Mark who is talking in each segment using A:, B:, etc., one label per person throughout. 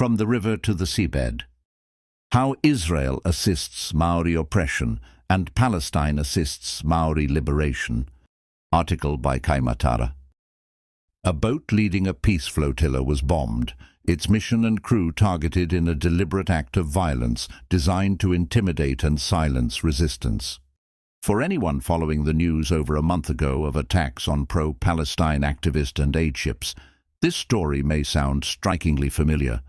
A: From the River to the Seabed. How Israel Assists Maori Oppression and Palestine Assists Maori Liberation. Article by Kaimatara. A boat leading a peace flotilla was bombed, its mission and crew targeted in a deliberate act of violence designed to intimidate and silence resistance. For anyone following the news over a month ago of attacks on pro-Palestine activist and aid ships, this story may sound strikingly familiar,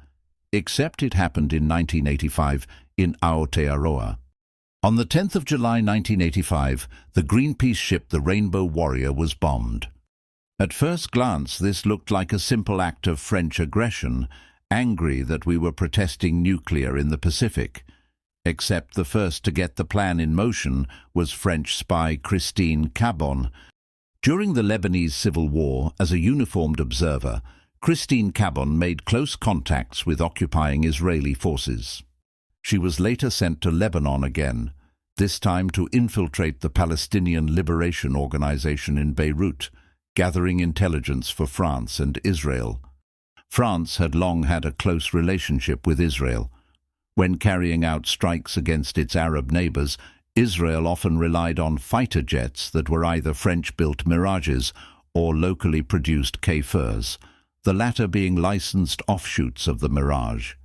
A: except it happened in 1985 in Aotearoa. On the 10th of July 1985, the Greenpeace ship the Rainbow Warrior was bombed. At first glance, this looked like a simple act of French aggression, angry that we were protesting nuclear in the Pacific. Except the first to get the plan in motion was French spy Christine Cabon. During the Lebanese Civil War, as a uniformed observer, Christine Cabon made close contacts with occupying Israeli forces. She was later sent to Lebanon again, this time to infiltrate the Palestinian Liberation Organization in Beirut, gathering intelligence for France and Israel. France had long had a close relationship with Israel. When carrying out strikes against its Arab neighbors, Israel often relied on fighter jets that were either French-built Mirages or locally produced K-4s, the latter being licensed offshoots of the Mirage.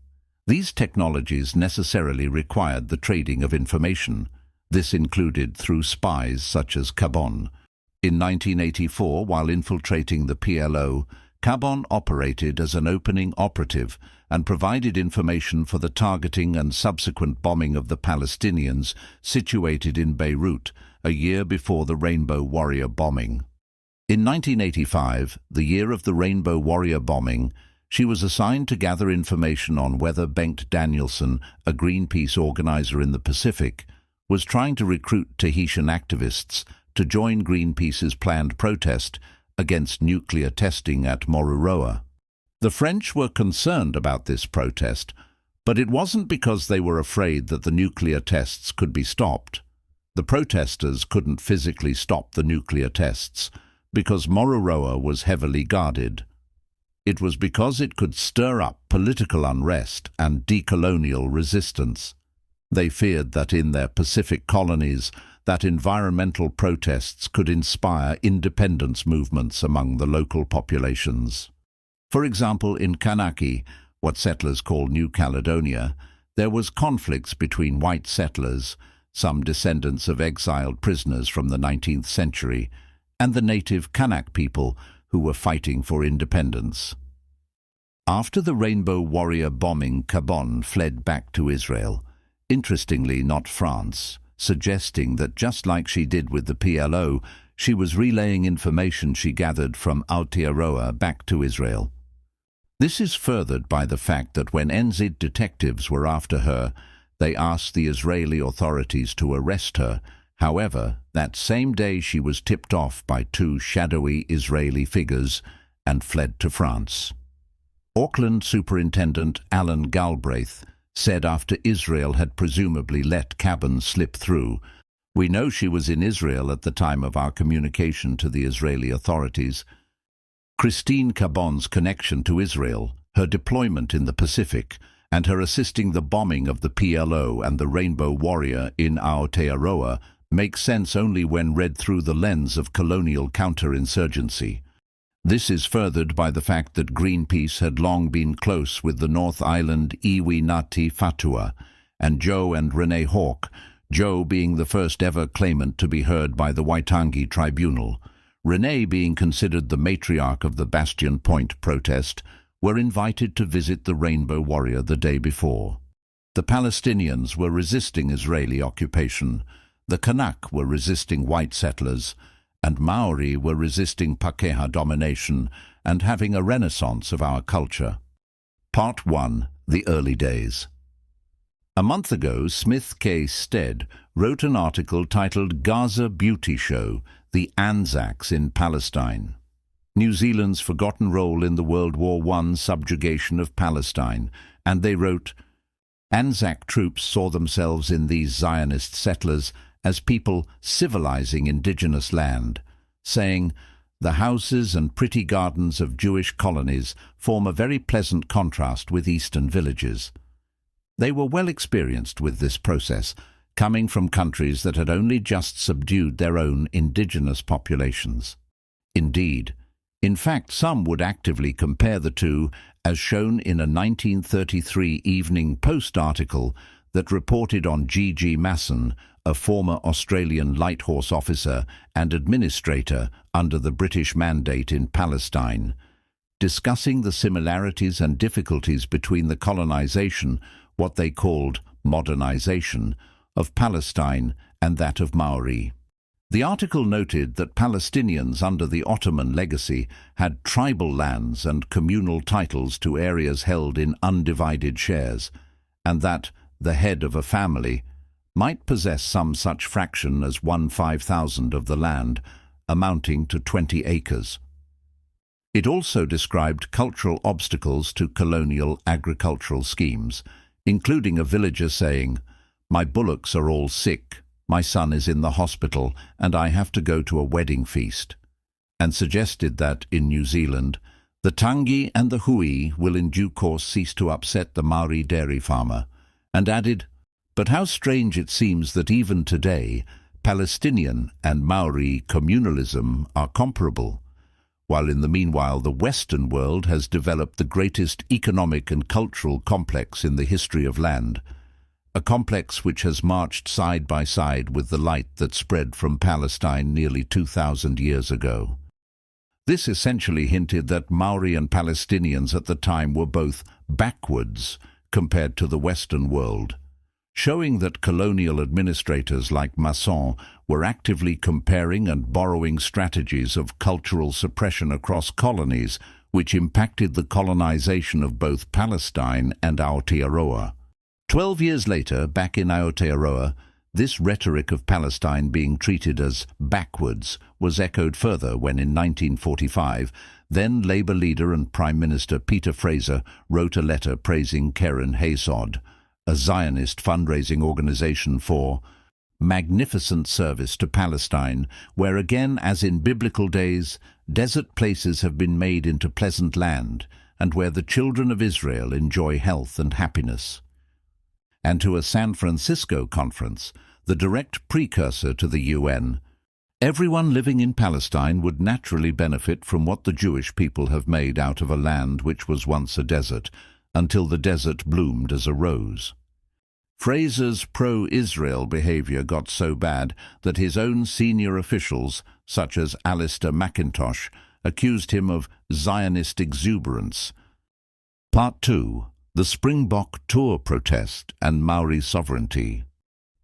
A: These technologies necessarily required the trading of information. This included through spies such as Cabon. In 1984, while infiltrating the PLO, Cabon operated as an opening operative and provided information for the targeting and subsequent bombing of the Palestinians situated in Beirut a year before the Rainbow Warrior bombing. In 1985, the year of the Rainbow Warrior bombing, she was assigned to gather information on whether Bengt Danielson, a Greenpeace organizer in the Pacific, was trying to recruit Tahitian activists to join Greenpeace's planned protest against nuclear testing at Moruroa. The French were concerned about this protest, but it wasn't because they were afraid that the nuclear tests could be stopped. The protesters couldn't physically stop the nuclear tests because Moruroa was heavily guarded. It was because it could stir up political unrest and decolonial resistance. They feared that in their Pacific colonies, that environmental protests could inspire independence movements among the local populations. For example, in Kanaki, what settlers call New Caledonia, there was conflicts between white settlers, some descendants of exiled prisoners from the 19th century, and the native Kanak people who were fighting for independence. After the Rainbow Warrior bombing, Cabon fled back to Israel, interestingly not France, suggesting that just like she did with the PLO, she was relaying information she gathered from Aotearoa back to Israel. This is furthered by the fact that when NZ detectives were after her, they asked the Israeli authorities to arrest her. However, that same day she was tipped off by two shadowy Israeli figures and fled to France. Auckland Superintendent Alan Galbraith said after Israel had presumably let Cabon slip through, "We know she was in Israel at the time of our communication to the Israeli authorities." Christine Cabon's connection to Israel, her deployment in the Pacific, and her assisting the bombing of the PLO and the Rainbow Warrior in Aotearoa make sense only when read through the lens of colonial counterinsurgency. This is furthered by the fact that Greenpeace had long been close with the North Island iwi Ngāti Whātua and Joe and Renee Hawke, Joe being the first ever claimant to be heard by the Waitangi Tribunal. Renee, being considered the matriarch of the Bastion Point protest, were invited to visit the Rainbow Warrior the day before. The Palestinians were resisting Israeli occupation, the Kanak were resisting white settlers, and Māori were resisting Pākehā domination and having a renaissance of our culture. Part 1. The Early Days. A month ago, Smith K. Stead wrote an article titled Gaza Beauty Show, The Anzacs in Palestine. New Zealand's forgotten role in the World War I subjugation of Palestine, and they wrote, Anzac troops saw themselves in these Zionist settlers as people civilizing indigenous land, saying, The houses and pretty gardens of Jewish colonies form a very pleasant contrast with eastern villages. They were well experienced with this process, coming from countries that had only just subdued their own indigenous populations. Indeed, in fact, some would actively compare the two, as shown in a 1933 Evening Post article that reported on G. Masson, a former Australian light horse officer and administrator under the British Mandate in Palestine, discussing the similarities and difficulties between the colonization, what they called modernization, of Palestine and that of Māori. The article noted that Palestinians under the Ottoman legacy had tribal lands and communal titles to areas held in undivided shares, and that the head of a family might possess some such fraction as 1/5,000 of the land, amounting to 20 acres. It also described cultural obstacles to colonial agricultural schemes, including a villager saying, "My bullocks are all sick, my son is in the hospital, and I have to go to a wedding feast," and suggested that, in New Zealand, the tangi and the hui will in due course cease to upset the Māori dairy farmer, and added, "But how strange it seems that even today, Palestinian and Māori communalism are comparable, while in the meanwhile the Western world has developed the greatest economic and cultural complex in the history of land, a complex which has marched side by side with the light that spread from Palestine nearly 2,000 years ago." This essentially hinted that Maori and Palestinians at the time were both backwards compared to the Western world, showing that colonial administrators like Masson were actively comparing and borrowing strategies of cultural suppression across colonies, which impacted the colonization of both Palestine and Aotearoa. 12 years later, back in Aotearoa, this rhetoric of Palestine being treated as backwards was echoed further when in 1945, then Labour leader and Prime Minister Peter Fraser wrote a letter praising Keren Hayesod, a Zionist fundraising organization for magnificent service to Palestine, where again, as in biblical days, desert places have been made into pleasant land, and where the children of Israel enjoy health and happiness. And to a San Francisco conference, the direct precursor to the UN, everyone living in Palestine would naturally benefit from what the Jewish people have made out of a land which was once a desert, until the desert bloomed as a rose. Fraser's pro-Israel behavior got so bad that his own senior officials, such as Alistair McIntosh, accused him of Zionist exuberance. Part 2. The Springbok Tour Protest and Maori Sovereignty.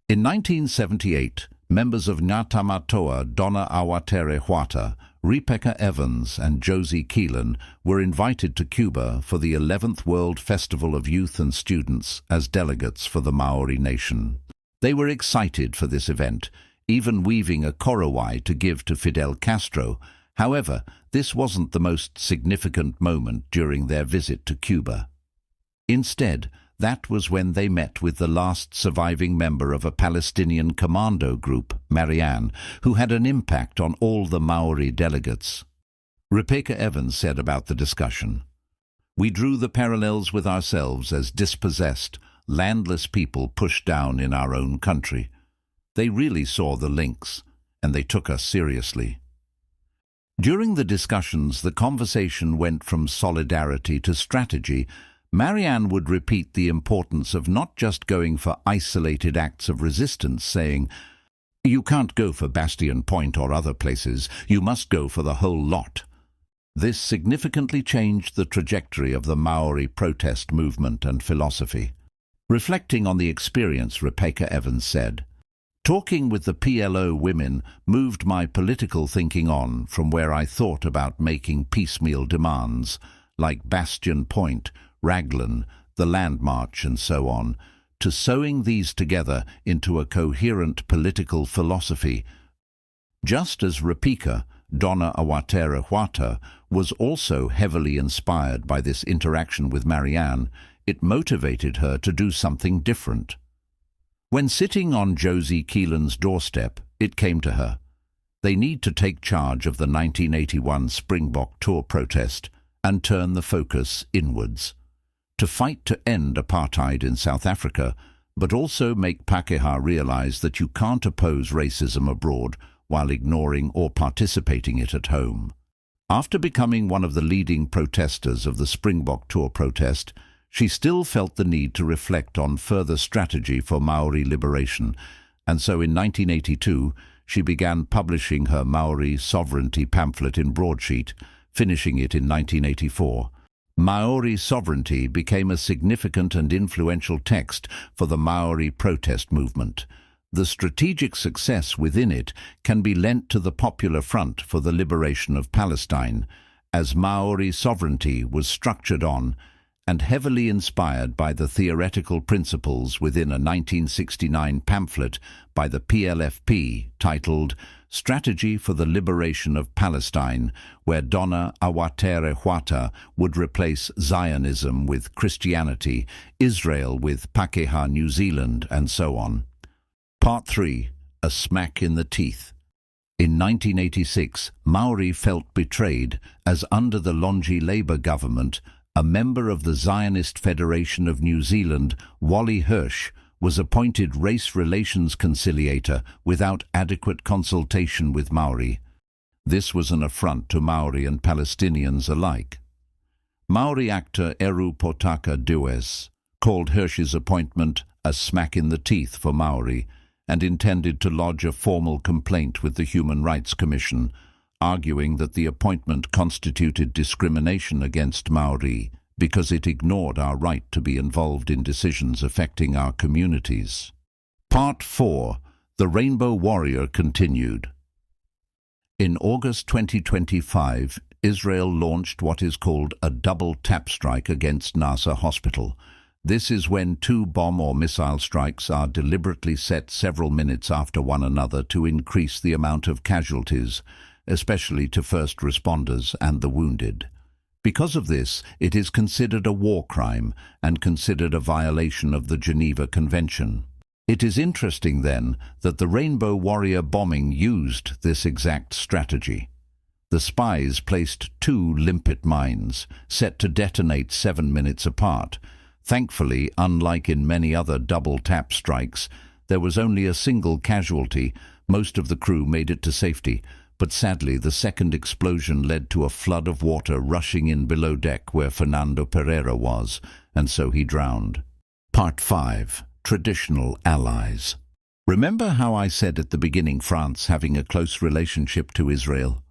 A: In 1978, members of Ngāta Matoa, Donna Awatere Huata, Rebecca Evans and Josie Keelan were invited to Cuba for the 11th World Festival of Youth and Students as delegates for the Maori nation. They were excited for this event, even weaving a korowai to give to Fidel Castro. However, this wasn't the most significant moment during their visit to Cuba. Instead, that was when they met with the last surviving member of a Palestinian commando group, Marianne, who had an impact on all the Maori delegates. Rebecca Evans said about the discussion, "We drew the parallels with ourselves as dispossessed, landless people pushed down in our own country. They really saw the links, and they took us seriously." During the discussions, the conversation went from solidarity to strategy. Marianne would repeat the importance of not just going for isolated acts of resistance, saying, "You can't go for Bastion Point or other places, you must go for the whole lot." This significantly changed the trajectory of the Maori protest movement and philosophy. Reflecting on the experience, Rebecca Evans said, "Talking with the PLO women moved my political thinking on from where I thought about making piecemeal demands, like Bastion Point, Raglan, the Land March and so on, to sewing these together into a coherent political philosophy. Just as Rebecca, Donna Awatere Huata, was also heavily inspired by this interaction with Marianne, it motivated her to do something different. When sitting on Josie Keelan's doorstep, it came to her. They need to take charge of the 1981 Springbok tour protest and turn the focus inwards. To fight to end apartheid in South Africa, but also make Pakeha realize that you can't oppose racism abroad while ignoring or participating it at home. After becoming one of the leading protesters of the Springbok tour protest, she still felt the need to reflect on further strategy for Maori liberation, and so in 1982 she began publishing her Maori sovereignty pamphlet in broadsheet, finishing it in 1984. Maori sovereignty became a significant and influential text for the Maori protest movement. The strategic success within it can be lent to the Popular Front for the Liberation of Palestine, as Maori sovereignty was structured on and heavily inspired by the theoretical principles within a 1969 pamphlet by the PLFP titled Strategy for the Liberation of Palestine, where Donna Awatere Hwata would replace Zionism with Christianity, Israel with Pakeha New Zealand, and so on. Part 3. A Smack in the Teeth. In 1986, Maori felt betrayed as under the Longi Labour government, a member of the Zionist Federation of New Zealand, Wally Hirsch, was appointed race relations conciliator without adequate consultation with Maori. This was an affront to Maori and Palestinians alike. Maori actor Eru Potaka Dues called Hirsch's appointment a smack in the teeth for Maori and intended to lodge a formal complaint with the Human Rights Commission, arguing that the appointment constituted discrimination against Maori because it ignored our right to be involved in decisions affecting our communities. Part 4. The Rainbow Warrior continued. In August 2025, Israel launched what is called a double tap strike against Nasser Hospital. This is when 2 bomb or missile strikes are deliberately set several minutes after one another to increase the amount of casualties, especially to first responders and the wounded. Because of this, it is considered a war crime and considered a violation of the Geneva Convention. It is interesting, then, that the Rainbow Warrior bombing used this exact strategy. The spies placed 2 limpet mines, set to detonate 7 minutes apart. Thankfully, unlike in many other double-tap strikes, there was only a single casualty. Most of the crew made it to safety, but sadly the second explosion led to a flood of water rushing in below deck where Fernando Pereira was, and so he drowned. Part 5. Traditional Allies. Remember how I said at the beginning France having a close relationship to Israel?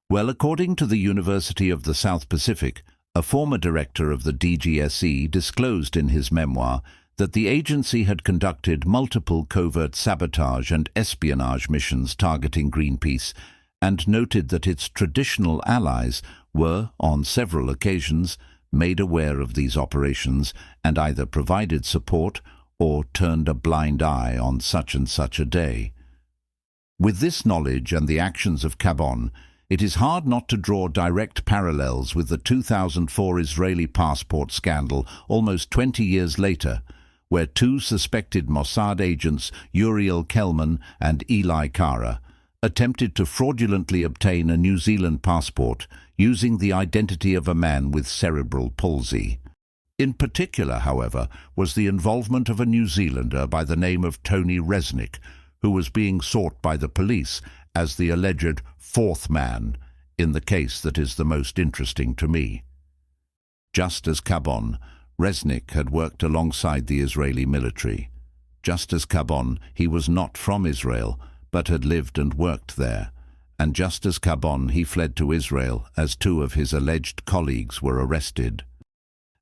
A: Well, according to the University of the South Pacific, a former director of the DGSE disclosed in his memoir that the agency had conducted multiple covert sabotage and espionage missions targeting Greenpeace, and noted that its traditional allies were, on several occasions, made aware of these operations and either provided support or turned a blind eye on such and such a day. With this knowledge and the actions of Gabon, it is hard not to draw direct parallels with the 2004 Israeli passport scandal almost 20 years later, where 2 suspected Mossad agents, Uriel Kelman and Eli Kara, attempted to fraudulently obtain a New Zealand passport using the identity of a man with cerebral palsy. In particular, however, was the involvement of a New Zealander by the name of Tony Resnick, who was being sought by the police as the alleged 4th man in the case that is the most interesting to me. Just as Gabon, Resnick had worked alongside the Israeli military. Just as Gabon, he was not from Israel, but had lived and worked there. And just as Gabon, he fled to Israel as 2 of his alleged colleagues were arrested.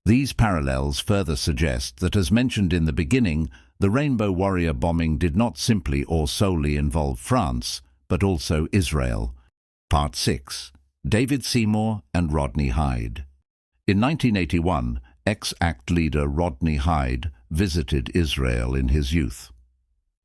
A: These parallels further suggest that, as mentioned in the beginning, the Rainbow Warrior bombing did not simply or solely involve France, but also Israel. Part 6. David Seymour and Rodney Hyde. In 1981, ex-ACT leader Rodney Hyde visited Israel in his youth,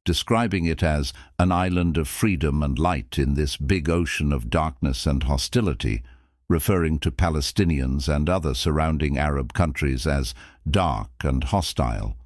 A: describing it as an island of freedom and light in this big ocean of darkness and hostility, referring to Palestinians and other surrounding Arab countries as dark and hostile.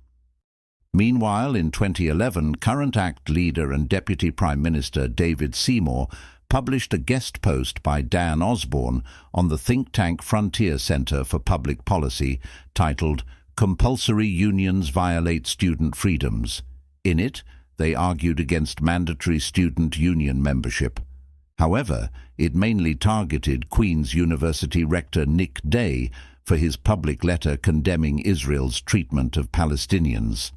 A: Meanwhile, in 2011, current ACT leader and Deputy Prime Minister David Seymour published a guest post by Dan Osborne on the think tank Frontier Center for Public Policy titled "Compulsory Unions Violate Student Freedoms." In it, they argued against mandatory student union membership. However, it mainly targeted Queen's University rector Nick Day for his public letter condemning Israel's treatment of Palestinians.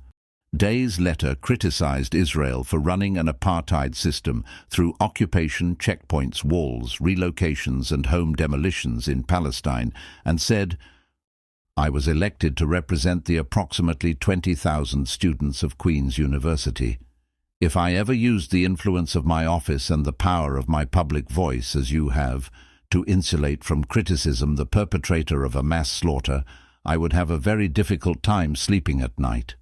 A: Day's letter criticized Israel for running an apartheid system through occupation, checkpoints, walls, relocations and home demolitions in Palestine, and said, "I was elected to represent the approximately 20,000 students of Queen's University. If I ever used the influence of my office and the power of my public voice, as you have, to insulate from criticism the perpetrator of a mass slaughter, I would have a very difficult time sleeping at night."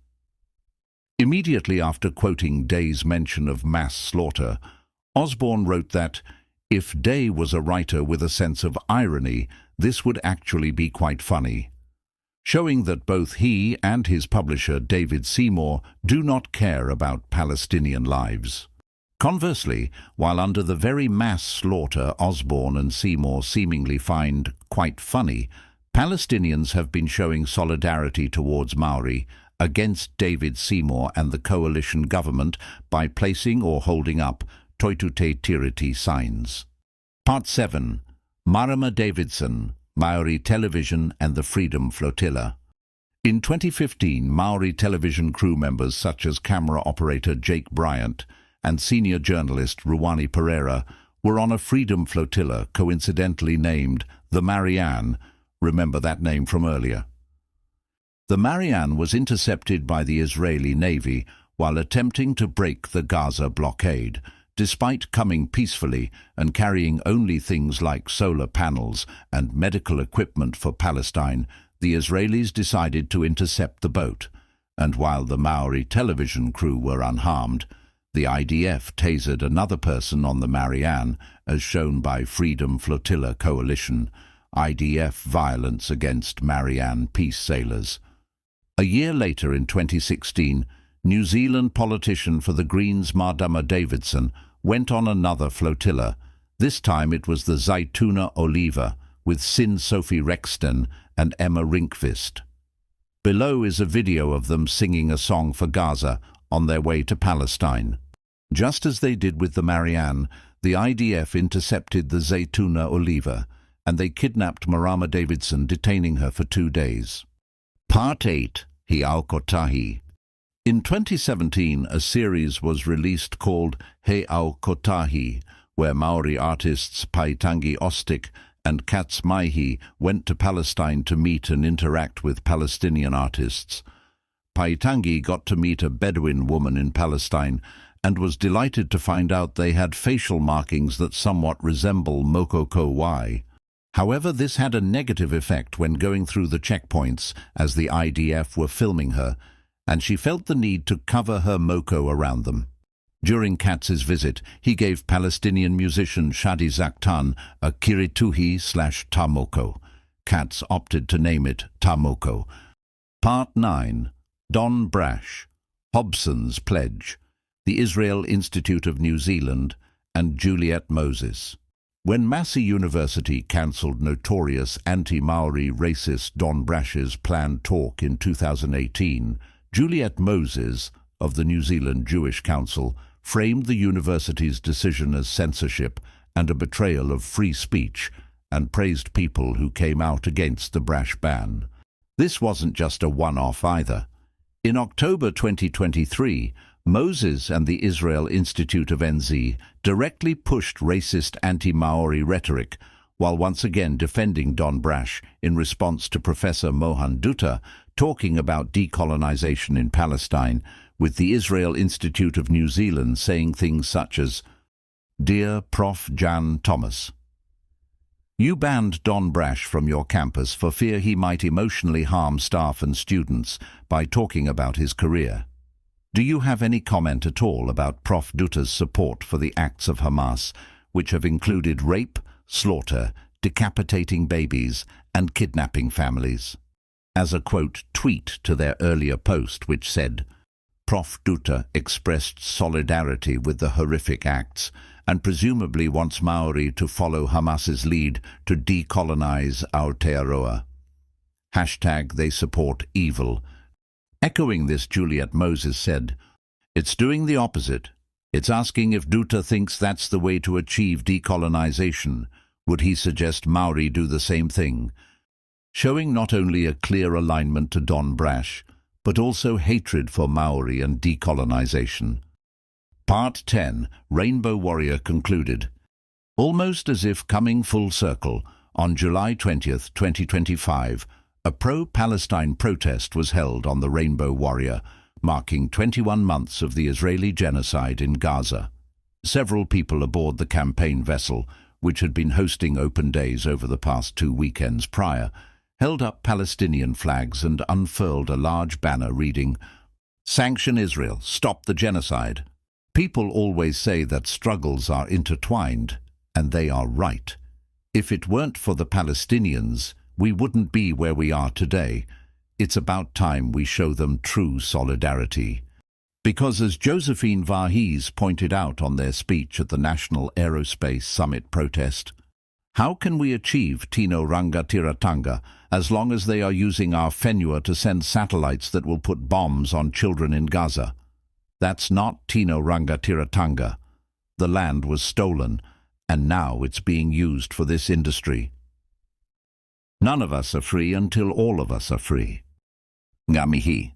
A: Immediately after quoting Day's mention of mass slaughter, Osborne wrote that, "If Day was a writer with a sense of irony, this would actually be quite funny," showing that both he and his publisher David Seymour do not care about Palestinian lives. Conversely, while under the very mass slaughter Osborne and Seymour seemingly find quite funny, Palestinians have been showing solidarity towards Māori against David Seymour and the coalition government by placing or holding up Toitute Tiriti signs. Part 7. Marama Davidson, Māori Television and the Freedom Flotilla. In 2015, Māori television crew members such as camera operator Jake Bryant and senior journalist Ruwani Pereira were on a freedom flotilla coincidentally named the Marianne. Remember that name from earlier. The Marianne was intercepted by the Israeli Navy while attempting to break the Gaza blockade. Despite coming peacefully and carrying only things like solar panels and medical equipment for Palestine, the Israelis decided to intercept the boat, and while the Maori television crew were unharmed, the IDF tasered another person on the Marianne, as shown by Freedom Flotilla Coalition, IDF violence against Marianne peace sailors. A year later, in 2016, New Zealand politician for the Greens Marama Davidson went on another flotilla. This time it was the Zaytuna Oliva with Sin Sophie Rexton and Emma Rinkvist. Below is a video of them singing a song for Gaza on their way to Palestine. Just as they did with the Marianne, the IDF intercepted the Zaytuna Oliva and they kidnapped Marama Davidson, detaining her for 2 days. Part 8. He Ao Kotahi. In 2017, a series was released called He Ao Kotahi, where Maori artists Paitangi Ostik and Katz Maihi went to Palestine to meet and interact with Palestinian artists. Paitangi got to meet a Bedouin woman in Palestine and was delighted to find out they had facial markings that somewhat resemble Mokoko Y. However, this had a negative effect when going through the checkpoints as the IDF were filming her, and she felt the need to cover her moko around them. During Katz's visit, he gave Palestinian musician Shadi Zaktan a kirituhi/tamoko. Katz opted to name it Tamoko. Part 9. Don Brash, Hobson's Pledge, the Israel Institute of New Zealand, and Juliet Moses. When Massey University cancelled notorious anti-Maori racist Don Brash's planned talk in 2018, Juliet Moses, of the New Zealand Jewish Council, framed the university's decision as censorship and a betrayal of free speech, and praised people who came out against the Brash ban. This wasn't just a one-off either. In October 2023, Moses and the Israel Institute of NZ directly pushed racist anti-Maori rhetoric, while once again defending Don Brash in response to Professor Mohan Dutta talking about decolonization in Palestine, with the Israel Institute of New Zealand saying things such as, "Dear Prof. Jan Thomas, you banned Don Brash from your campus for fear he might emotionally harm staff and students by talking about his career. Do you have any comment at all about Prof. Dutta's support for the acts of Hamas, which have included rape, slaughter, decapitating babies, and kidnapping families?" As a quote tweet to their earlier post, which said, Prof. Duta expressed solidarity with the horrific acts and presumably wants Māori to follow Hamas's lead to decolonize Aotearoa. #They support evil. Echoing this, Juliet Moses said, "It's doing the opposite. It's asking if Duta thinks that's the way to achieve decolonization. Would he suggest Māori do the same thing?" Showing not only a clear alignment to Don Brash, but also hatred for Māori and decolonization. Part 10, Rainbow Warrior concluded. Almost as if coming full circle, on July 20th, 2025, a pro-Palestine protest was held on the Rainbow Warrior, marking 21 months of the Israeli genocide in Gaza. Several people aboard the campaign vessel, which had been hosting open days over the past 2 weekends prior, held up Palestinian flags and unfurled a large banner reading, "Sanction Israel, stop the genocide." People always say that struggles are intertwined, and they are right. If it weren't for the Palestinians, we wouldn't be where we are today. It's about time we show them true solidarity. Because as Josephine Varghese pointed out on their speech at the National Aerospace Summit protest, how can we achieve Tino Rangatiratanga as long as they are using our whenua to send satellites that will put bombs on children in Gaza? That's not Tino Rangatiratanga. The land was stolen, and now it's being used for this industry. None of us are free until all of us are free. Ngā mihi.